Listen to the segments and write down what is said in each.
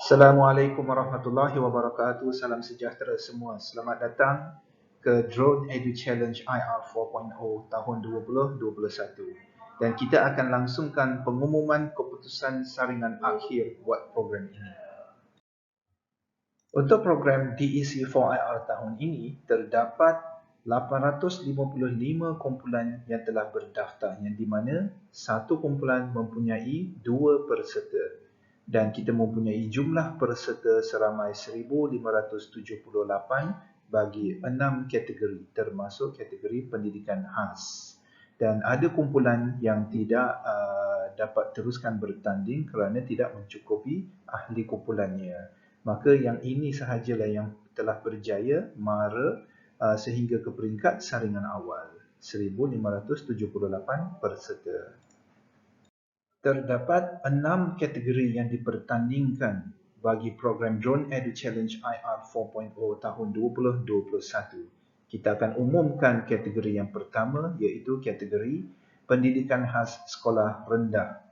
Assalamualaikum warahmatullahi wabarakatuh. Salam sejahtera semua. Selamat datang ke Drone Edu Challenge IR 4.0 tahun 2021. Dan kita akan langsungkan pengumuman keputusan saringan akhir buat program ini. Untuk program DEC4IR tahun ini, terdapat 855 kumpulan yang telah berdaftar, yang di mana satu kumpulan mempunyai 2 peserta. Dan kita mempunyai jumlah peserta seramai 1,578 bagi 6 kategori, termasuk kategori pendidikan khas. Dan ada kumpulan yang tidak dapat teruskan bertanding kerana tidak mencukupi ahli kumpulannya. Maka yang ini sahajalah yang telah berjaya mara sehingga ke peringkat saringan awal, 1,578 peserta. Terdapat 6 kategori yang dipertandingkan bagi program Drone Edu Challenge IR 4.0 tahun 2021. Kita akan umumkan kategori yang pertama, iaitu kategori pendidikan khas sekolah rendah.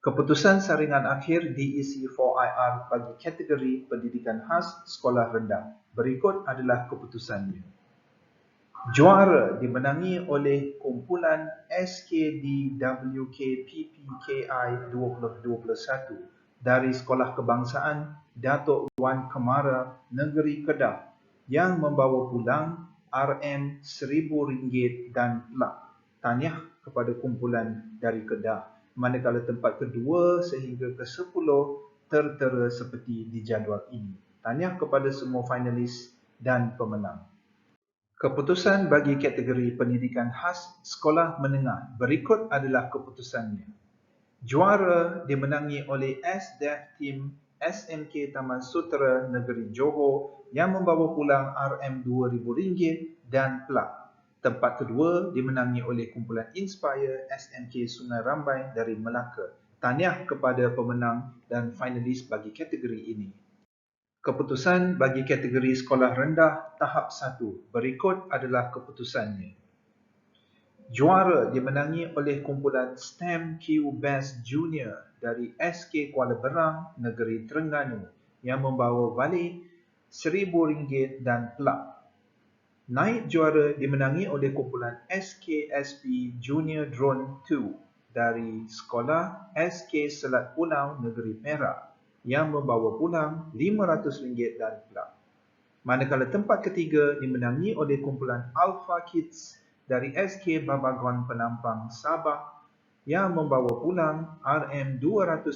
Keputusan saringan akhir DEC4IR bagi kategori pendidikan khas sekolah rendah. Berikut adalah keputusannya. Juara dimenangi oleh kumpulan SKDWKPPKI 2021 dari Sekolah Kebangsaan Datuk Wan Kemara, Negeri Kedah yang membawa pulang RM1,000 dan plak. Tahniah kepada kumpulan dari Kedah. Manakala tempat kedua sehingga ke-10 tertera seperti di jadual ini. Tahniah kepada semua finalis dan pemenang. Keputusan bagi kategori pendidikan khas sekolah menengah. Berikut adalah keputusannya. Juara dimenangi oleh SDEF Team SMK Taman Sutera Negeri Johor yang membawa pulang RM2,000 dan plak. Tempat kedua dimenangi oleh kumpulan Inspire SMK Sungai Rambai dari Melaka. Tahniah kepada pemenang dan finalis bagi kategori ini. Keputusan bagi kategori sekolah rendah tahap 1. Berikut adalah keputusannya. Juara dimenangi oleh kumpulan STEM Q Best Junior dari SK Kuala Berang, Negeri Terengganu yang membawa balik RM1,000 dan plak. Naib juara dimenangi oleh kumpulan SKSP Junior Drone 2 dari Sekolah SK Selat Pulau, Negeri Perak yang membawa pulang RM500 dan plak. Manakala tempat ketiga dimenangi oleh kumpulan Alpha Kids dari SK Babagon Penampang, Sabah yang membawa pulang RM200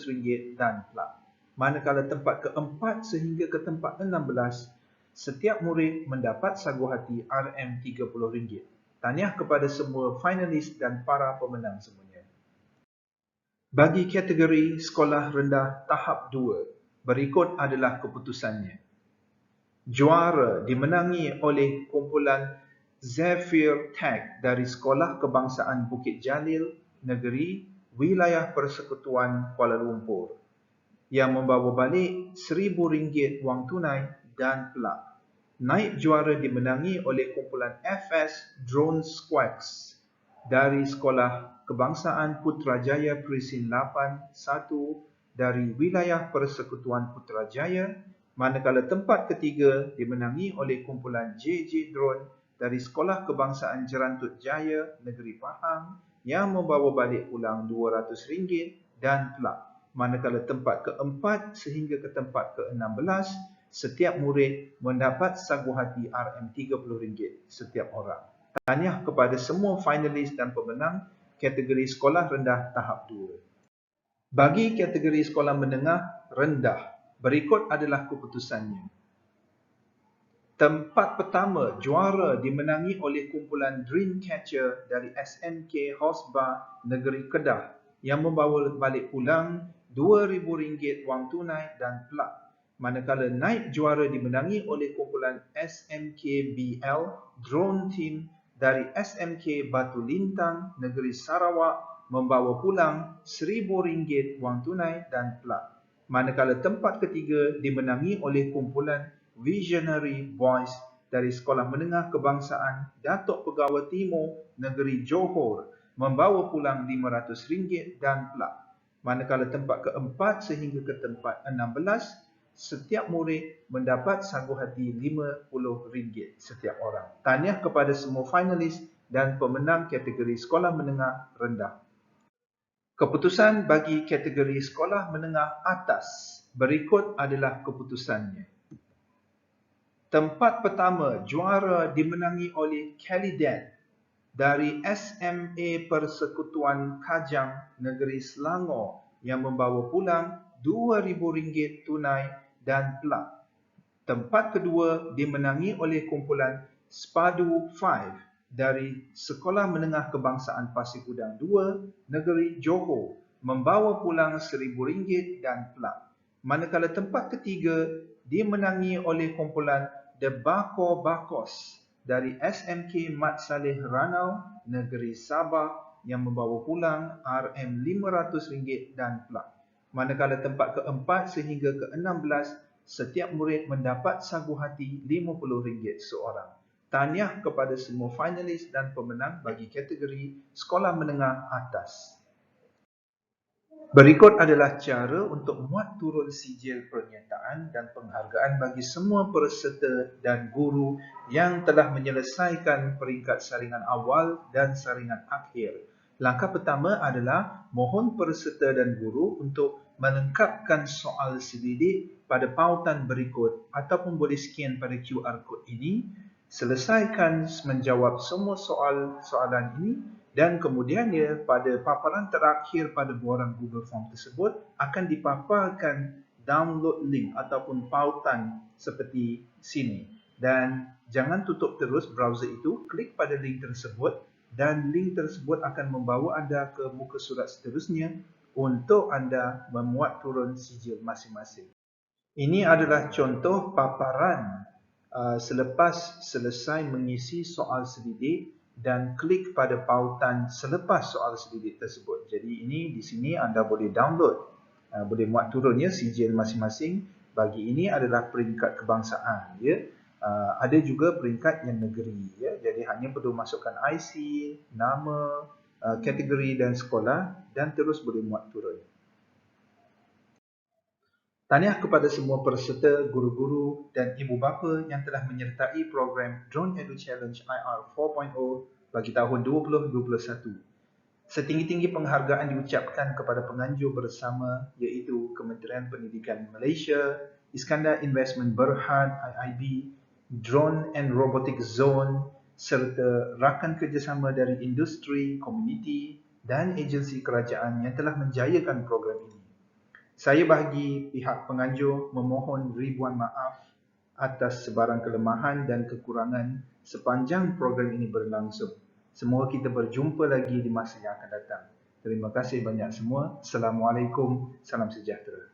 dan plak. Manakala tempat keempat sehingga ke tempat 16, setiap murid mendapat sagu hati RM30. Tahniah kepada semua finalis dan para pemenang semuanya. Bagi kategori sekolah rendah tahap 2, berikut adalah keputusannya. Juara dimenangi oleh kumpulan Zephyr Tech dari Sekolah Kebangsaan Bukit Jalil, Negeri Wilayah Persekutuan Kuala Lumpur yang membawa balik RM1,000 wang tunai dan plak. Naib juara dimenangi oleh kumpulan FS Drone Squads dari Sekolah Kebangsaan Putrajaya Presin 8 1 dari Wilayah Persekutuan Putrajaya, manakala tempat ketiga dimenangi oleh kumpulan JJ Drone dari Sekolah Kebangsaan Jerantut Jaya, Negeri Pahang yang membawa balik pulang RM200 dan plak. Manakala tempat keempat sehingga ke tempat ke-16, setiap murid mendapat sagu hati RM30 setiap orang. Tahniah kepada semua finalis dan pemenang kategori sekolah rendah tahap 2. Bagi kategori sekolah menengah rendah, berikut adalah keputusannya. Tempat pertama juara dimenangi oleh kumpulan Dreamcatcher dari SMK Hosba, Negeri Kedah yang membawa balik pulang RM2,000 wang tunai dan plak. Manakala naib juara dimenangi oleh kumpulan SMK BL Drone Team dari SMK Batu Lintang, Negeri Sarawak membawa pulang RM1,000 wang tunai dan plak. Manakala tempat ketiga dimenangi oleh kumpulan Visionary Boys dari Sekolah Menengah Kebangsaan Datuk Pegawai Timur, Negeri Johor membawa pulang RM500 dan plak. Manakala tempat keempat sehingga ke tempat 16, setiap murid mendapat saguhati RM50 setiap orang. Tahniah kepada semua finalis dan pemenang kategori sekolah menengah rendah. Keputusan bagi kategori sekolah menengah atas berikut adalah keputusannya. Tempat pertama, juara dimenangi oleh Kelly Dan dari SMA Persekutuan Kajang Negeri Selangor yang membawa pulang RM2,000 tunai dan pelat. Tempat kedua dimenangi oleh kumpulan Spadu 5 dari Sekolah Menengah Kebangsaan Pasir Gudang 2, Negeri Johor, membawa pulang RM1,000 dan pelat. Manakala tempat ketiga dimenangi oleh kumpulan The Bakor Bakos dari SMK Mat Saleh Ranau, Negeri Sabah, yang membawa pulang RM500 dan pelat. Manakala tempat keempat sehingga ke-16, setiap murid mendapat saguhati RM50 seorang. Tahniah kepada semua finalis dan pemenang bagi kategori sekolah menengah atas. Berikut adalah cara untuk muat turun sijil pernyataan dan penghargaan bagi semua peserta dan guru yang telah menyelesaikan peringkat saringan awal dan saringan akhir. Langkah pertama adalah mohon peserta dan guru untuk melengkapkan soal selidik pada pautan berikut ataupun boleh scan pada QR code ini. Selesaikan menjawab semua soalan ini dan kemudiannya pada paparan terakhir pada buaran Google Form tersebut akan dipaparkan download link ataupun pautan seperti sini. Dan jangan tutup terus browser itu, klik pada link tersebut dan link tersebut akan membawa anda ke muka surat seterusnya untuk anda memuat turun sijil masing-masing. Ini adalah contoh paparan selepas selesai mengisi soal selidik dan klik pada pautan selepas soal selidik tersebut. Jadi ini di sini anda boleh download, boleh muat turun ya sijil masing-masing. Bagi ini adalah peringkat kebangsaan ya. Ada juga peringkat yang negeri ya. Jadi hanya perlu masukkan IC, nama, kategori dan sekolah dan terus boleh muat turun. Tahniah kepada semua peserta, guru-guru dan ibu bapa yang telah menyertai program Drone Edu Challenge IR 4.0 bagi tahun 2021. Setinggi-tinggi penghargaan diucapkan kepada penganjur bersama iaitu Kementerian Pendidikan Malaysia, Iskandar Investment Berhad IIB, Drone and Robotics Zone serta rakan kerjasama dari industri, komuniti dan agensi kerajaan yang telah menjayakan program ini. Saya bagi pihak penganjur memohon ribuan maaf atas sebarang kelemahan dan kekurangan sepanjang program ini berlangsung. Semoga kita berjumpa lagi di masa yang akan datang. Terima kasih banyak semua. Assalamualaikum. Salam sejahtera.